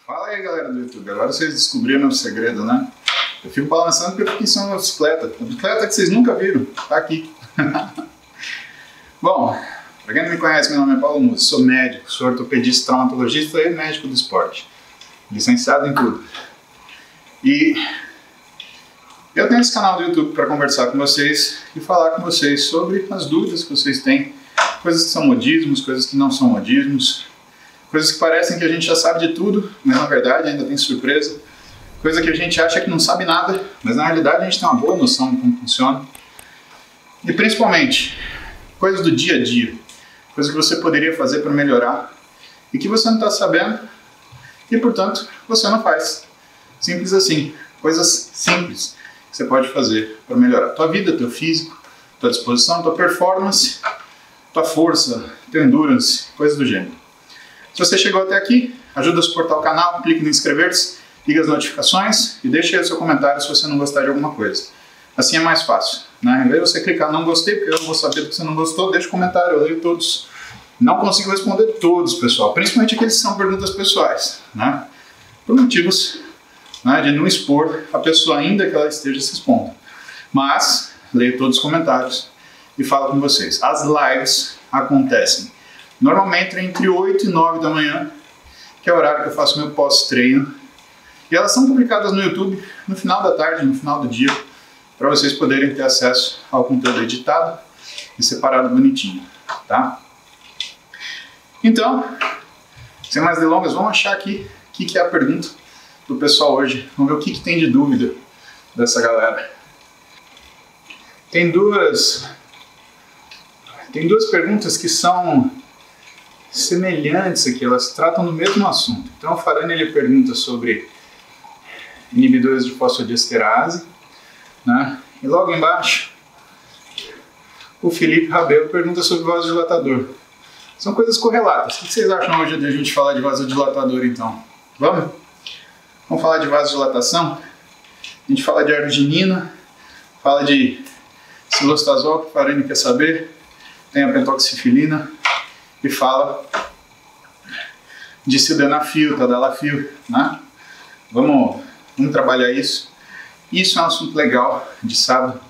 Fala aí, galera do YouTube, agora vocês descobriram o segredo, né? Eu fico balançando porque eu fico em cima da bicicleta. A bicicleta que vocês nunca viram, tá aqui. Bom, pra quem não me conhece, meu nome é Paulo Musi, sou médico, sou ortopedista, traumatologista e médico do esporte. Licenciado em tudo. E eu tenho esse canal do YouTube para conversar com vocês e falar com vocês sobre as dúvidas que vocês têm, coisas que são modismos, coisas que não são modismos, coisas que parecem que a gente já sabe de tudo, mas na verdade ainda tem surpresa, coisa que a gente acha que não sabe nada, mas na realidade a gente tem uma boa noção de como funciona. E principalmente, coisas do dia a dia, coisas que você poderia fazer para melhorar e que você não está sabendo e, portanto, você não faz. Simples assim, coisas simples que você pode fazer para melhorar tua vida, teu físico, tua disposição, tua performance, tua força, teu endurance, coisas do gênero. Se você chegou até aqui, ajuda a suportar o canal, clique no inscrever-se, liga as notificações e deixe aí o seu comentário se você não gostar de alguma coisa. Assim é mais fácil, né? Em vez de você clicar não gostei, porque eu não vou saber do que você não gostou, deixa o comentário, eu leio todos. Não consigo responder todos, pessoal, principalmente aqueles que são perguntas pessoais, né? Por motivos, né, de não expor a pessoa ainda que ela esteja se expondo. Mas leio todos os comentários e falo com vocês. As lives acontecem normalmente entre 8 e 9 da manhã, que é o horário que eu faço meu pós-treino. E elas são publicadas no YouTube no final da tarde, no final do dia, para vocês poderem ter acesso ao conteúdo editado e separado bonitinho, tá? Então, sem mais delongas, vamos achar aqui o que é a pergunta do pessoal hoje. Vamos ver o que tem de dúvida dessa galera. Tem duas perguntas que são semelhantes aqui, elas tratam do mesmo assunto. Então, o Farani ele pergunta sobre inibidores de fosfodiesterase, né? E logo embaixo, o Felipe Rabelo pergunta sobre vasodilatador. São coisas correlatas. O que vocês acham hoje de a gente falar de vasodilatador, então? Vamos? Vamos falar de vasodilatação? A gente fala de arginina, fala de cilostazol, que o Farani quer saber, tem a pentoxifilina, e fala de sildenafil, tadalafil, né? Vamos trabalhar isso. Isso é um assunto legal de sábado.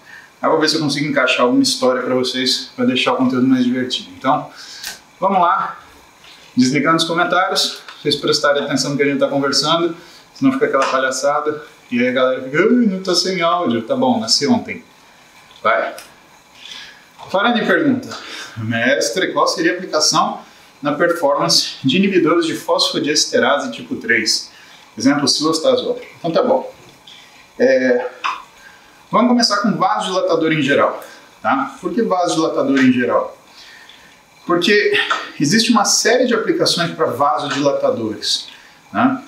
Eu vou ver se eu consigo encaixar alguma história para vocês, para deixar o conteúdo mais divertido. Então, vamos lá. Desligando os comentários, vocês prestarem atenção no que a gente está conversando, senão fica aquela palhaçada. E aí a galera fica, não está sem áudio. Tá bom, nasci ontem. Vai. Farani pergunta, mestre, qual seria a aplicação na performance de inibidores de fosfodiesterase tipo 3? Exemplo, cilostazol. Então tá bom. Vamos começar com vasodilatador em geral. Tá? Por que vasodilatador em geral? Porque existe uma série de aplicações para vasodilatadores. Né?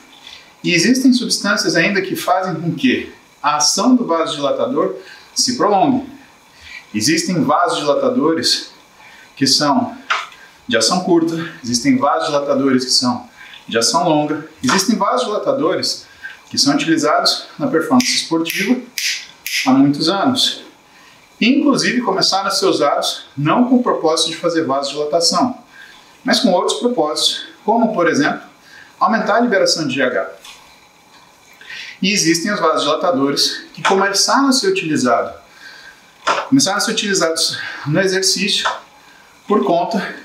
E existem substâncias ainda que fazem com que a ação do vasodilatador se prolongue. Existem vasodilatadores que são de ação curta, existem vasodilatadores que são de ação longa, existem vasodilatadores que são utilizados na performance esportiva há muitos anos. Inclusive começaram a ser usados não com o propósito de fazer vasodilatação, mas com outros propósitos, como por exemplo, aumentar a liberação de GH. E existem os vasodilatadores que começaram a ser utilizados no exercício por conta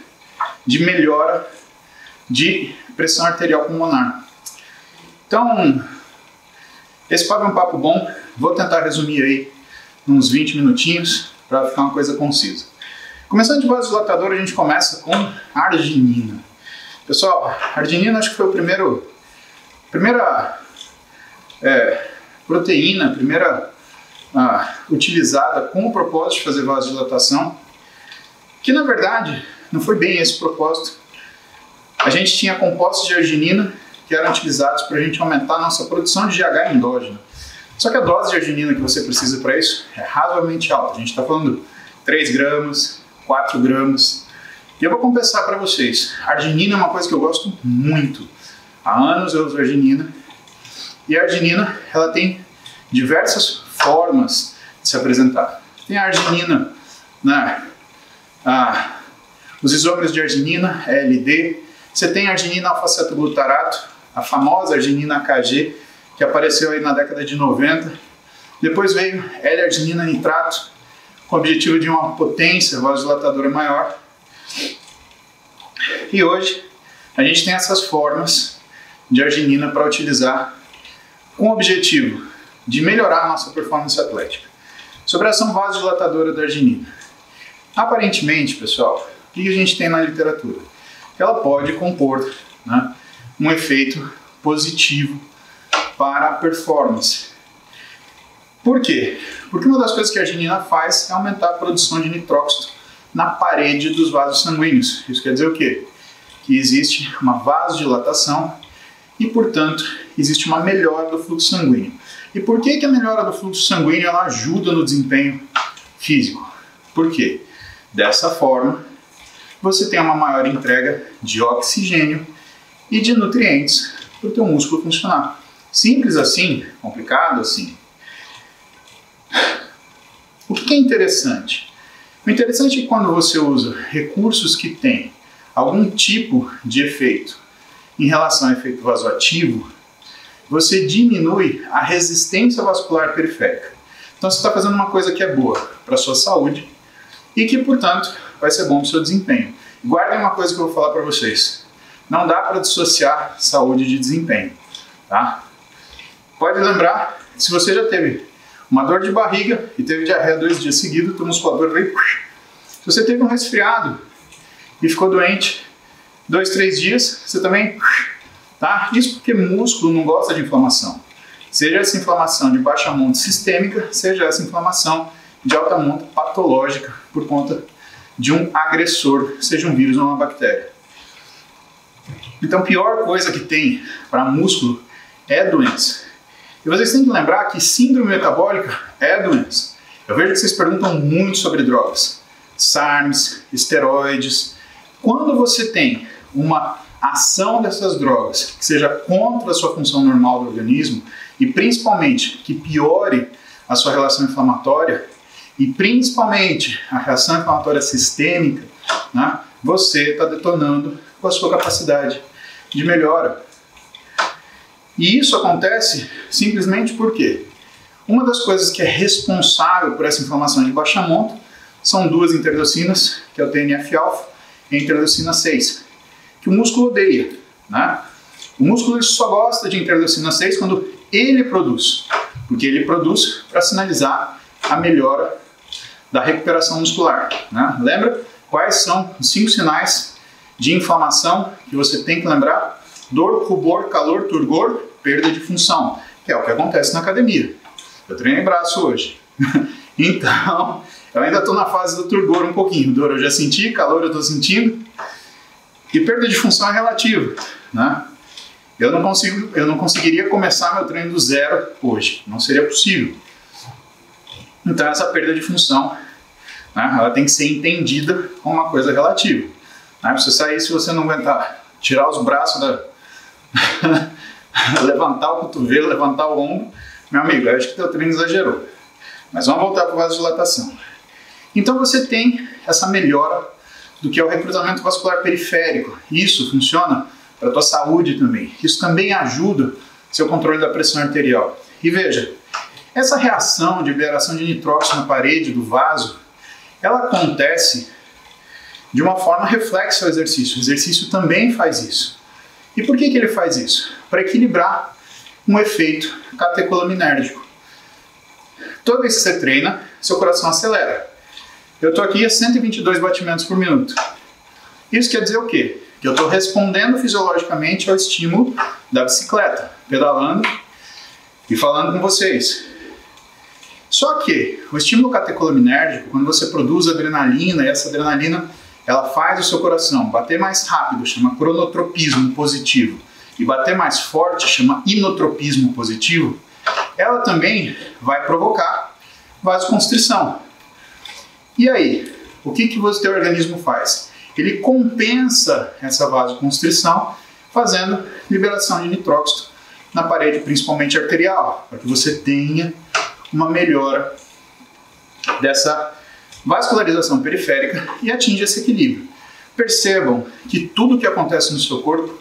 de melhora de pressão arterial pulmonar. Então, esse papo é um papo bom, vou tentar resumir aí uns 20 minutinhos para ficar uma coisa concisa. Começando de vasodilatador, a gente começa com arginina. Pessoal, a arginina acho que foi a primeira proteína, utilizada com o propósito de fazer vasodilatação, que na verdade não foi bem esse propósito. A gente tinha compostos de arginina que eram utilizados para a gente aumentar a nossa produção de GH endógena. Só que a dose de arginina que você precisa para isso é razoavelmente alta. A gente está falando 3 gramas, 4 gramas. E eu vou confessar para vocês, a arginina é uma coisa que eu gosto muito. Há anos eu uso arginina. E a arginina, ela tem diversas formas de se apresentar. Tem a arginina, né? Os isômeros de arginina, LD. Você tem arginina alfa-cetoglutarato, a famosa arginina AKG, que apareceu aí na década de 90. Depois veio L-arginina nitrato, com o objetivo de uma potência vasodilatadora maior. E hoje a gente tem essas formas de arginina para utilizar com o objetivo de melhorar a nossa performance atlética. Sobre a ação vasodilatadora da arginina. Aparentemente, pessoal, o que a gente tem na literatura? Ela pode compor, né, um efeito positivo para a performance. Por quê? Porque uma das coisas que a arginina faz é aumentar a produção de nitróxido na parede dos vasos sanguíneos. Isso quer dizer o quê? Que existe uma vasodilatação e, portanto, existe uma melhora do fluxo sanguíneo. E por que a melhora do fluxo sanguíneo ela ajuda no desempenho físico? Por quê? Dessa forma, você tem uma maior entrega de oxigênio e de nutrientes para o teu músculo funcionar. Simples assim? Complicado assim? O que é interessante? O interessante é que quando você usa recursos que têm algum tipo de efeito em relação ao efeito vasoativo, você diminui a resistência vascular periférica. Então você está fazendo uma coisa que é boa para a sua saúde e que, portanto, vai ser bom para o seu desempenho. Guardem uma coisa que eu vou falar para vocês. Não dá para dissociar saúde de desempenho. Tá? Pode lembrar, se você já teve uma dor de barriga e teve diarreia 2 dias seguidos, teu musculador veio. Se você teve um resfriado e ficou doente 2, 3 dias, você também. Tá? Isso porque músculo não gosta de inflamação. Seja essa inflamação de baixa monta sistêmica, seja essa inflamação de alta monta patológica por conta de um agressor, seja um vírus ou uma bactéria. Então, a pior coisa que tem para músculo é doença. E vocês têm que lembrar que síndrome metabólica é doença. Eu vejo que vocês perguntam muito sobre drogas. SARMs, esteroides. Quando você tem uma ação dessas drogas que seja contra a sua função normal do organismo e principalmente que piore a sua relação inflamatória e principalmente a reação inflamatória sistêmica, né, você está detonando com a sua capacidade de melhora. E isso acontece simplesmente porque uma das coisas que é responsável por essa inflamação de baixa monta são duas interleucinas, que é o TNF-alfa e a interleucina 6, que o músculo odeia. Né? O músculo só gosta de interleucina 6 quando ele produz, porque ele produz para sinalizar a melhora da recuperação muscular. Né? Lembra quais são os 5 sinais de inflamação que você tem que lembrar? Dor, rubor, calor, turgor, perda de função, que é o que acontece na academia. Eu treinei braço hoje. Então, eu ainda estou na fase do turgor um pouquinho. Dor eu já senti, calor eu estou sentindo. E perda de função é relativa. Né? Eu não conseguiria começar meu treino do zero hoje. Não seria possível. Então, essa perda de função, né, ela tem que ser entendida como uma coisa relativa. Né? Você sair, se você não aguentar tirar os braços levantar o cotovelo, levantar o ombro, meu amigo, eu acho que teu treino exagerou. Mas vamos voltar para a vasodilatação. Então você tem essa melhora do que é o recrutamento vascular periférico. Isso funciona para a tua saúde também. Isso também ajuda seu controle da pressão arterial. E veja, essa reação de liberação de nitróxido na parede do vaso, ela acontece de uma forma reflexa ao exercício. O exercício também faz isso. E por que ele faz isso? Para equilibrar um efeito catecolaminérgico. Toda vez que você treina, seu coração acelera. Eu estou aqui a 122 batimentos por minuto. Isso quer dizer o quê? Que eu estou respondendo fisiologicamente ao estímulo da bicicleta, pedalando e falando com vocês. Só que o estímulo catecolaminérgico, quando você produz adrenalina, e essa adrenalina ela faz o seu coração bater mais rápido, chama cronotropismo positivo, e bater mais forte, chama inotropismo positivo, ela também vai provocar vasoconstrição. E aí, o que o teu organismo faz? Ele compensa essa vasoconstrição fazendo liberação de nitróxido na parede, principalmente arterial, para que você tenha uma melhora dessa vascularização periférica e atinja esse equilíbrio. Percebam que tudo que acontece no seu corpo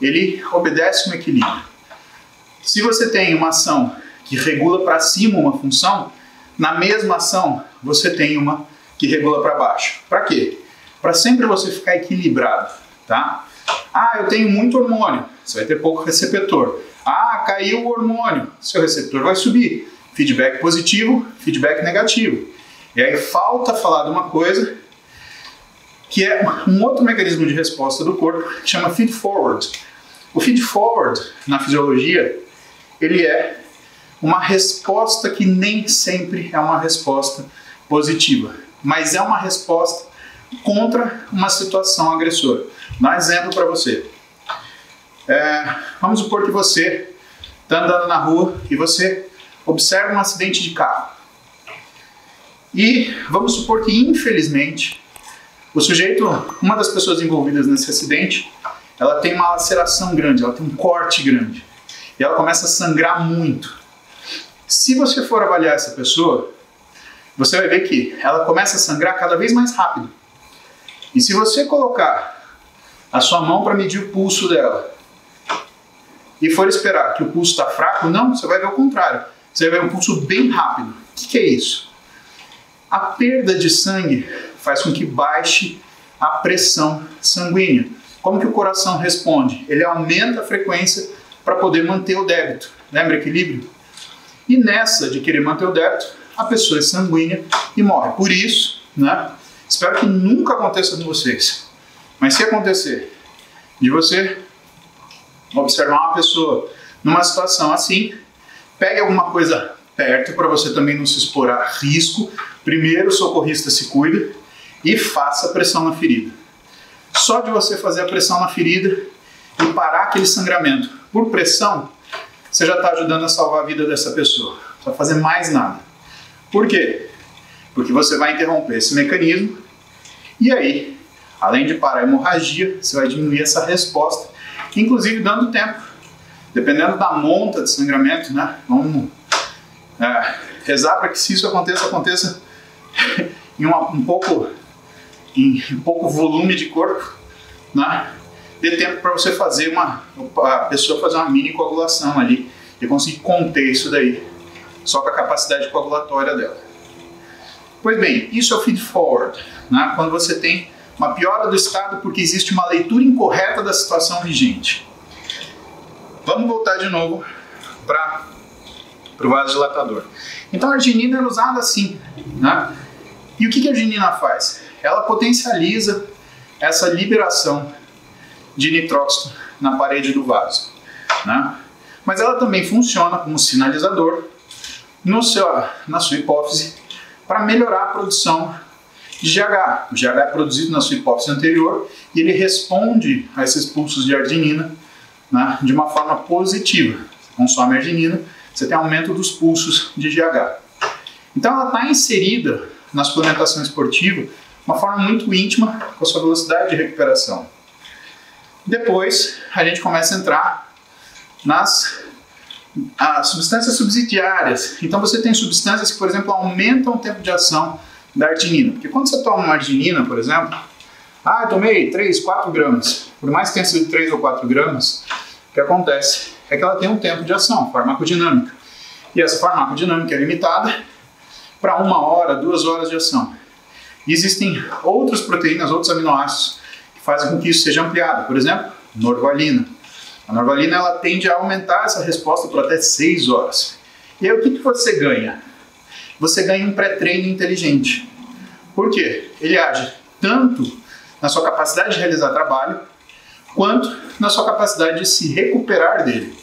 ele obedece um equilíbrio. Se você tem uma ação que regula para cima uma função, na mesma ação você tem uma que regula para baixo. Para quê? Para sempre você ficar equilibrado, tá? Ah, eu tenho muito hormônio, você vai ter pouco receptor. Ah, caiu o hormônio, seu receptor vai subir. Feedback positivo, feedback negativo. E aí falta falar de uma coisa que é um outro mecanismo de resposta do corpo que chama feed forward. O feed forward, na fisiologia, ele é uma resposta que nem sempre é uma resposta positiva, mas é uma resposta contra uma situação agressora. Vou dar um exemplo para você. Vamos supor que você está andando na rua e você observa um acidente de carro. E vamos supor que, infelizmente, o sujeito, uma das pessoas envolvidas nesse acidente, ela tem uma laceração grande, ela tem um corte grande. E ela começa a sangrar muito. Se você for avaliar essa pessoa, você vai ver que ela começa a sangrar cada vez mais rápido. E se você colocar a sua mão para medir o pulso dela e for esperar que o pulso está fraco, não, você vai ver o contrário. Você vai ver um pulso bem rápido. O que é isso? A perda de sangue faz com que baixe a pressão sanguínea. Como que o coração responde? Ele aumenta a frequência para poder manter o débito. Lembra equilíbrio? E nessa de querer manter o débito, a pessoa é sanguínea e morre. Por isso, né? Espero que nunca aconteça com vocês. Mas se acontecer, de você observar uma pessoa numa situação assim, pegue alguma coisa perto para você também não se expor a risco. Primeiro o socorrista se cuida e faça pressão na ferida. Só de você fazer a pressão na ferida e parar aquele sangramento por pressão, você já está ajudando a salvar a vida dessa pessoa. Não precisa fazer mais nada. Por quê? Porque você vai interromper esse mecanismo e aí, além de parar a hemorragia, você vai diminuir essa resposta, inclusive dando tempo. Dependendo da monta de sangramento, né? Vamos rezar para que se isso aconteça em um pouco volume de corpo, né? Dê tempo para você fazer a pessoa fazer uma mini coagulação ali e conseguir conter isso daí, só com a capacidade coagulatória dela. Pois bem, isso é o feed forward, né? Quando você tem uma piora do estado porque existe uma leitura incorreta da situação vigente. Vamos voltar de novo para o vasodilatador. Então a arginina é usada assim, né? E o que a arginina faz? Ela potencializa essa liberação de nitróxido na parede do vaso, né? Mas ela também funciona como sinalizador na sua hipófise para melhorar a produção de GH. O GH é produzido na sua hipófise anterior e ele responde a esses pulsos de arginina, né, de uma forma positiva. Você consome arginina, você tem aumento dos pulsos de GH. Então ela está inserida na suplementação esportiva de uma forma muito íntima com a sua velocidade de recuperação. Depois a gente começa a entrar nas substâncias subsidiárias. Então você tem substâncias que, por exemplo, aumentam o tempo de ação da arginina. Porque quando você toma uma arginina, por exemplo, eu tomei 3, 4 gramas. Por mais que tenha sido 3 ou 4 gramas, o que acontece é que ela tem um tempo de ação, farmacodinâmica. E essa farmacodinâmica é limitada para 1 hora, 2 horas de ação. E existem outras proteínas, outros aminoácidos que fazem com que isso seja ampliado. Por exemplo, norvalina. A norvalina ela tende a aumentar essa resposta por até 6 horas. E aí o que você ganha? Você ganha um pré-treino inteligente. Por quê? Ele age tanto na sua capacidade de realizar trabalho, quanto na sua capacidade de se recuperar dele.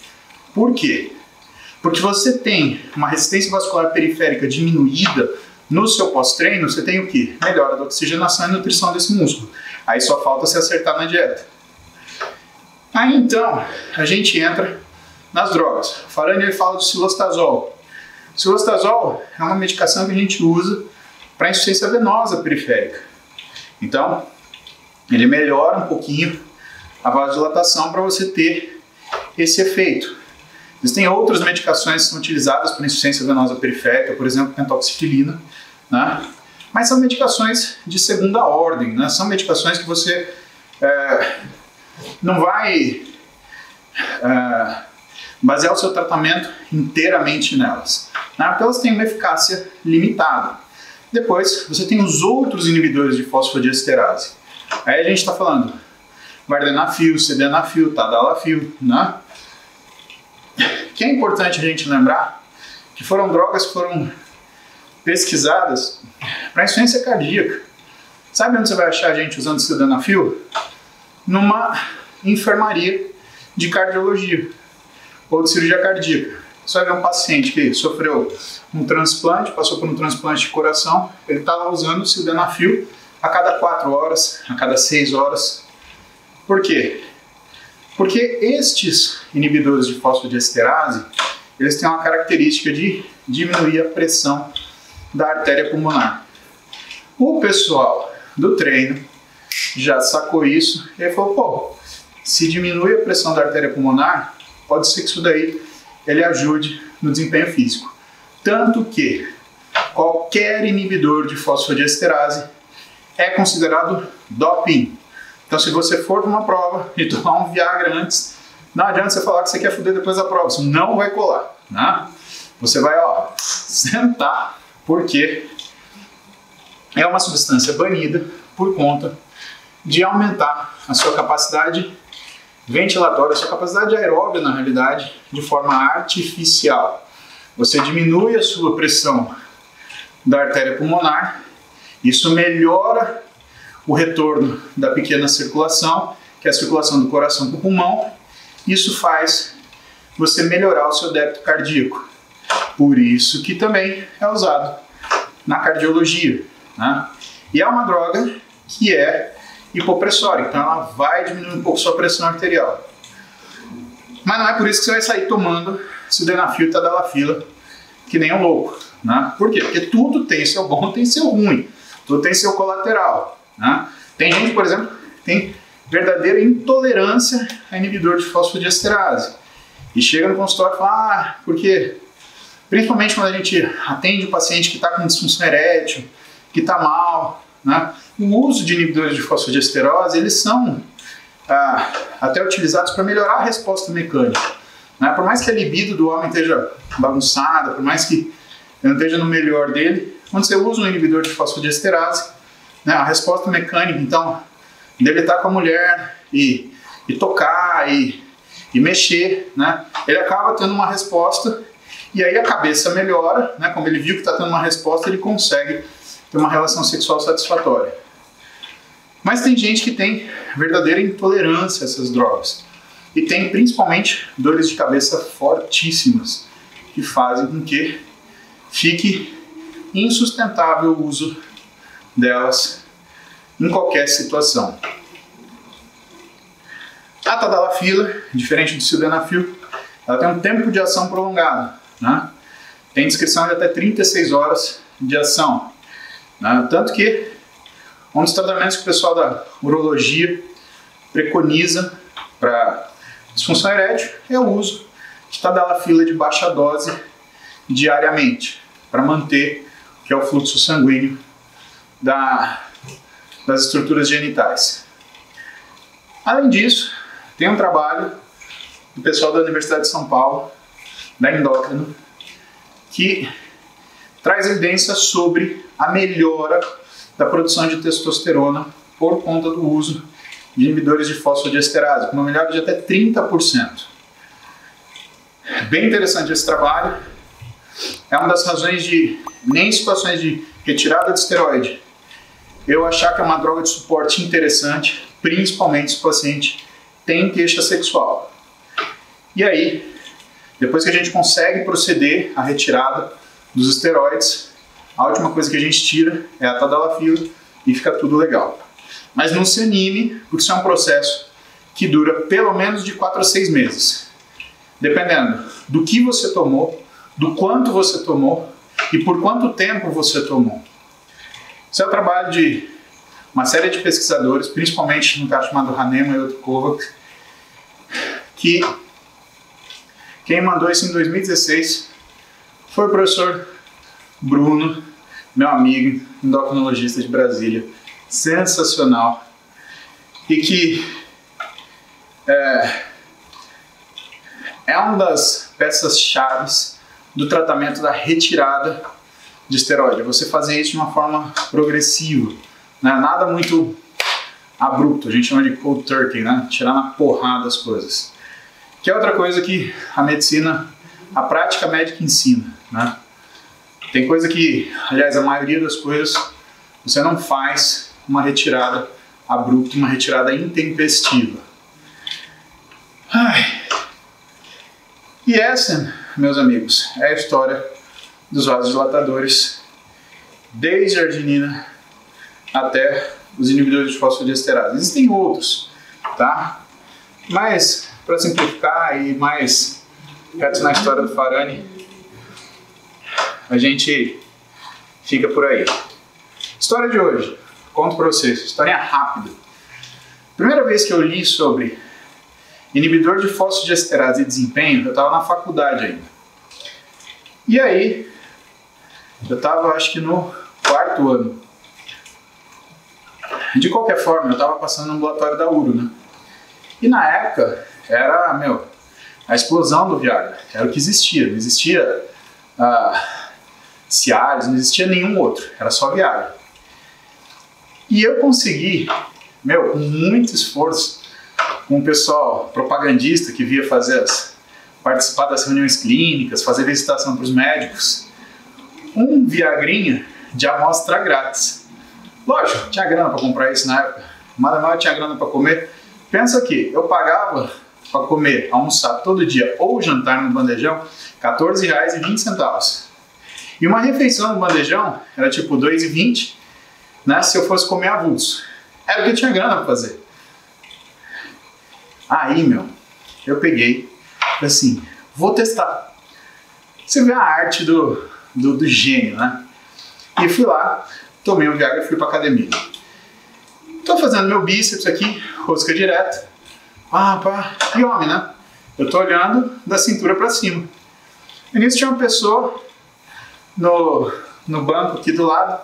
Por quê? Porque você tem uma resistência vascular periférica diminuída no seu pós-treino, você tem o quê? Melhora da oxigenação e nutrição desse músculo. Aí só falta se acertar na dieta. Aí então, a gente entra nas drogas. O Farani ele fala do cilostazol. O cilostazol é uma medicação que a gente usa para insuficiência venosa periférica. Então, ele melhora um pouquinho a vasodilatação para você ter esse efeito. Existem outras medicações que são utilizadas para insuficiência venosa periférica, por exemplo, pentoxifilina, né? Mas são medicações de segunda ordem, né? São medicações que você não vai basear o seu tratamento inteiramente nelas, né? Porque elas têm uma eficácia limitada. Depois, você tem os outros inibidores de fosfodiesterase. Aí a gente está falando vardenafil, sildenafil, tadalafil, né? Que é importante a gente lembrar que foram drogas que foram pesquisadas para insuficiência cardíaca. Sabe onde você vai achar a gente usando sildenafil? Numa enfermaria de cardiologia ou de cirurgia cardíaca. Você vai ver um paciente que sofreu um transplante, passou por um transplante de coração, ele está lá usando o sildenafil a cada 4 horas, a cada 6 horas. Por quê? Porque estes inibidores de fosfodiesterase, eles têm uma característica de diminuir a pressão da artéria pulmonar. O pessoal do treino já sacou isso e falou, pô, se diminui a pressão da artéria pulmonar, pode ser que isso daí ele ajude no desempenho físico. Tanto que qualquer inibidor de fosfodiesterase é considerado doping. Então, se você for para uma prova e tomar um Viagra antes, não adianta você falar que você quer foder depois da prova, isso não vai colar, né? Você vai, sentar, porque é uma substância banida por conta de aumentar a sua capacidade ventilatória, a sua capacidade aeróbica, na realidade, de forma artificial. Você diminui a sua pressão da artéria pulmonar, isso melhora o retorno da pequena circulação, que é a circulação do coração para o pulmão. Isso faz você melhorar o seu débito cardíaco. Por isso que também é usado na cardiologia, né? E é uma droga que é hipopressórica, então ela vai diminuir um pouco sua pressão arterial. Mas não é por isso que você vai sair tomando sildenafil e tadalafila que nem um louco, né? Por quê? Porque tudo tem seu bom, tem seu ruim, tudo tem seu colateral, né? Tem gente, por exemplo, que tem verdadeira intolerância a inibidor de fosfodiesterase e chega no consultório e fala, porque principalmente quando a gente atende o paciente que está com disfunção erétil, que está mal, né? O uso de inibidores de fosfodiesterase, eles são até utilizados para melhorar a resposta mecânica, né? Por mais que a libido do homem esteja bagunçada, por mais que ele não esteja no melhor dele, quando você usa um inibidor de fosfodiesterase, né, a resposta mecânica, então, dele estar com a mulher e tocar e mexer, né? Ele acaba tendo uma resposta e aí a cabeça melhora, né? Como ele viu que está tendo uma resposta, ele consegue ter uma relação sexual satisfatória. Mas tem gente que tem verdadeira intolerância a essas drogas e tem principalmente dores de cabeça fortíssimas que fazem com que fique insustentável o uso delas em qualquer situação. A tadalafila, diferente do sildenafil, ela tem um tempo de ação prolongado, né? Tem descrição de até 36 horas de ação, né? Tanto que um dos tratamentos que o pessoal da urologia preconiza para disfunção erétil é o uso de tadalafila de baixa dose diariamente, para manter que é o fluxo sanguíneo das estruturas genitais. Além disso, tem um trabalho do pessoal da Universidade de São Paulo, da endócrino, que traz evidências sobre a melhora da produção de testosterona por conta do uso de inibidores de fosfodiesterase, com uma melhora de até 30%. Bem interessante esse trabalho. É uma das razões de, nem em situações de retirada de esteroide, eu achar que é uma droga de suporte interessante, principalmente se o paciente tem queixa sexual. E aí, depois que a gente consegue proceder à retirada dos esteroides, a última coisa que a gente tira é a tadalafila e fica tudo legal. Mas não se anime, porque isso é um processo que dura pelo menos de 4 a 6 meses. Dependendo do que você tomou, do quanto você tomou e por quanto tempo você tomou. Isso é o trabalho de uma série de pesquisadores, principalmente um cara chamado Hahnemann e outro Kovacs, que quem mandou isso em 2016 foi o professor Bruno, meu amigo, endocrinologista de Brasília, sensacional, e que é uma das peças-chave do tratamento da retirada de esteroide. Você fazer isso de uma forma progressiva, né? Nada muito abrupto, a gente chama de cold turkey, né? Tirar na porrada as coisas. Que é outra coisa que a medicina, a prática médica ensina, né? Tem coisa que, aliás, a maioria das coisas, você não faz uma retirada abrupta, uma retirada intempestiva. Ai. E essa, meus amigos, é a história dos vasodilatadores, desde a arginina até os inibidores de fosfodiesterase. Existem outros, tá? Mas, para simplificar e mais reto na história do Farani, a gente fica por aí. História de hoje, conto para vocês, história rápida. Primeira vez que eu li sobre inibidor de fosfodiesterase e desempenho, eu estava na faculdade ainda. E aí, eu estava acho que no 4º ano. De qualquer forma, eu estava passando no ambulatório da URO, né? E na época, era, a explosão do Viagra. Era o que existia. Não existia Cialis, não existia nenhum outro. Era só Viagra. E eu consegui, com muito esforço, com o pessoal propagandista que via participar das reuniões clínicas, fazer visitação para os médicos, um Viagrinha de amostra grátis. Lógico, tinha grana para comprar isso na época, mas tinha grana para comer. Pensa que eu pagava para comer, almoçar todo dia ou jantar no bandejão, R$14,20. E uma refeição no bandejão era tipo R$2,20, né, se eu fosse comer avulso. Era o que eu tinha grana para fazer. Aí, eu peguei, falei assim, vou testar. Você vê a arte do gênio, né? E fui lá, tomei um Viagra e fui pra academia. Tô fazendo meu bíceps aqui, rosca direta. E homem, né? Eu tô olhando da cintura pra cima. E nisso tinha uma pessoa no banco aqui do lado.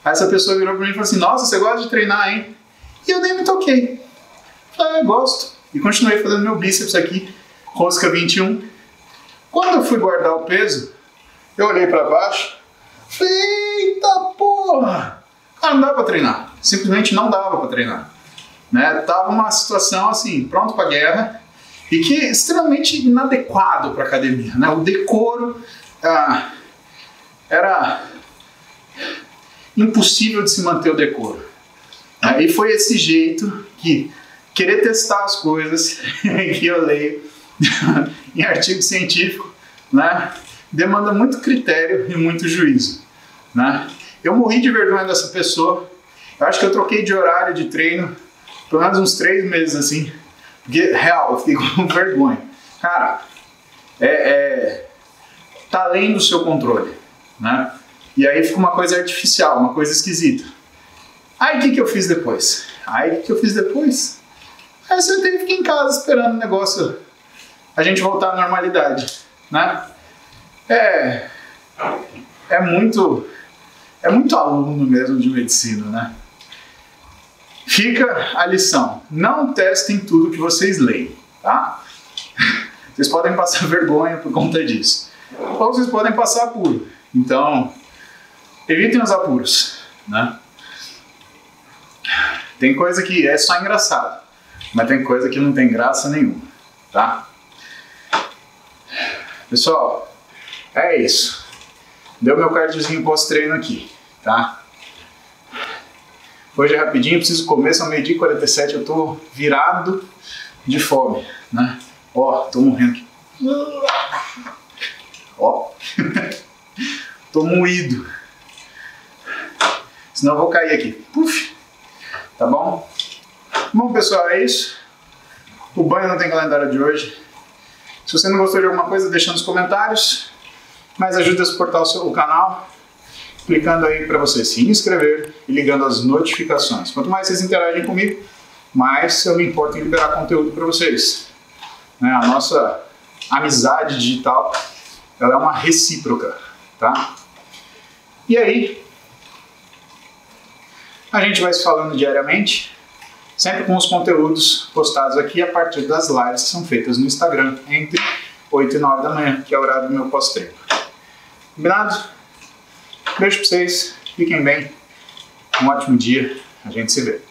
Aí essa pessoa virou pra mim e falou assim, nossa, você gosta de treinar, hein? E eu nem me toquei. Falei, eu gosto. E continuei fazendo meu bíceps aqui, rosca 21. Quando eu fui guardar o peso, eu olhei pra baixo, falei, eita porra! Cara, não dava pra treinar. Simplesmente não dava pra treinar. Né? Tava uma situação assim, pronto pra guerra, e que é extremamente inadequado pra academia. Né? O decoro era impossível de se manter o decoro. E foi esse jeito que querer testar as coisas que eu leio em artigo científico, né, demanda muito critério e muito juízo. Né? Eu morri de vergonha dessa pessoa. Eu acho que eu troquei de horário de treino pelo menos uns 3 meses assim, porque real, eu fiquei com vergonha. Cara, tá além do seu controle, né? E aí fica uma coisa artificial, uma coisa esquisita. Aí o que eu fiz depois? Aí eu sentei e fiquei em casa esperando o negócio, a gente voltar à normalidade, né? É muito aluno mesmo de medicina, né? Fica a lição, não testem tudo que vocês leem, tá? Vocês podem passar vergonha por conta disso, ou vocês podem passar apuro, então evitem os apuros, né? Tem coisa que é só engraçado, mas tem coisa que não tem graça nenhuma, tá? Pessoal, é isso. Deu meu cardiozinho pós-treino aqui, tá? Hoje é rapidinho, preciso comer, são 12h47, eu tô virado de fome, né? Ó, tô morrendo aqui. Ó, tô moído. Senão eu vou cair aqui. Puf. Tá bom? Bom, pessoal, é isso. O banho não tem calendário de hoje. Se você não gostou de alguma coisa, deixa nos comentários. Mas ajude a suportar o canal, clicando aí para você se inscrever e ligando as notificações. Quanto mais vocês interagem comigo, mais eu me importo em liberar conteúdo para vocês. Né? A nossa amizade digital, ela é uma recíproca, tá? E aí, a gente vai se falando diariamente, sempre com os conteúdos postados aqui a partir das lives que são feitas no Instagram, entre 8 e 9 da manhã, que é o horário do meu pós-treino. Combinado? Beijo pra vocês, fiquem bem, um ótimo dia, a gente se vê.